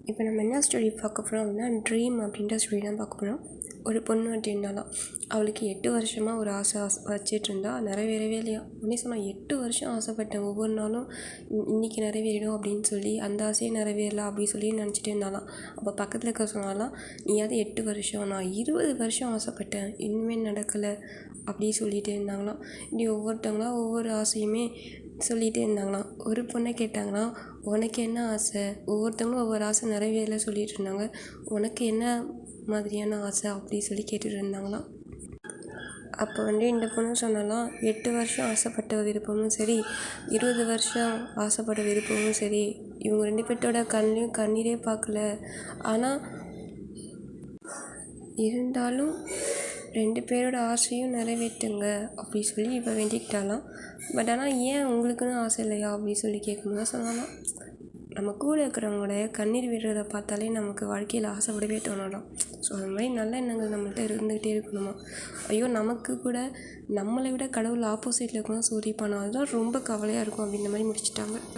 இப்போ நம்ம என்ன ஸ்டோரி பார்க்க போகிறோம் அப்படின்னா, ட்ரீம் அப்படின்ற ஸ்டோரி தான் பார்க்க போகிறோம். ஒரு பொண்ணு வந்துட்டு இருந்தாலாம். அவளுக்கு 8 வருஷமாக ஒரு ஆசை வச்சிட்டு இருந்தா, நிறைவேறவே இல்லையா. உடனே சொன்னா, 8 வருஷம் ஆசைப்பட்டேன், ஒவ்வொரு நாளும் இன்றைக்கி நிறைவேறிடும் அப்படின்னு சொல்லி, அந்த ஆசையை நிறைவேறலாம் அப்படின்னு சொல்லி நினச்சிட்டு இருந்தாலாம். அப்போ பக்கத்தில் இருக்க சொன்னாலாம், நீயாவது 8 வருஷம், நான் 20 வருஷம் ஆசைப்பட்டேன், இன்னுமே நடக்கலை அப்படி சொல்லிகிட்டே இருந்தாங்களாம். இப்படி ஒவ்வொருத்தவங்களாம் ஒவ்வொரு ஆசையுமே சொல்லிகிட்டே இருந்தாங்களாம். ஒரு பொண்ணை கேட்டாங்களாம், உனக்கு என்ன ஆசை? ஒவ்வொருத்தவங்களும் ஒவ்வொரு ஆசை நிறைவேறல சொல்லிகிட்டு இருந்தாங்க, உனக்கு என்ன மாதிரியான ஆசை அப்படி சொல்லி கேட்டுட்டு இருந்தாங்களாம். அப்போ இந்த பொண்ணு சொன்னாலாம், 8 வருஷம் ஆசைப்பட்ட விருப்பமும் சரி, 20 வருஷம் ஆசைப்பட்ட விருப்பமும் சரி, இவங்க 2 பேர்த்தோட கண்ணிலையும் கண்ணீரே பார்க்கல. ஆனால் இருந்தாலும் 2 பேரோட ஆசையும் நிறைவேற்றுங்க அப்படி சொல்லி இப்போ வேண்டிக்கிட்டாலாம். பட் ஆனால் ஏன் உங்களுக்குன்னு ஆசை இல்லையா அப்படி சொல்லி கேட்கும்போது சொன்னாலாம், நம்ம கூட இருக்கிறவங்களோட கண்ணீர் விடுறதை பார்த்தாலே நமக்கு வாழ்க்கையில் ஆசைப்படவே தோணலாம். ஸோ அந்த மாதிரி நல்ல எண்ணங்கள் நம்மள்கிட்ட இருந்துகிட்டே இருக்கணுமா. ஐயோ நமக்கு கூட நம்மளை விட கடவுள் ஆப்போசிட்டில் இருக்கணும் சோதிப்பானா, அதுதான் ரொம்ப கவலையாக இருக்கும் அப்படின்ற மாதிரி முடிச்சிட்டாங்க.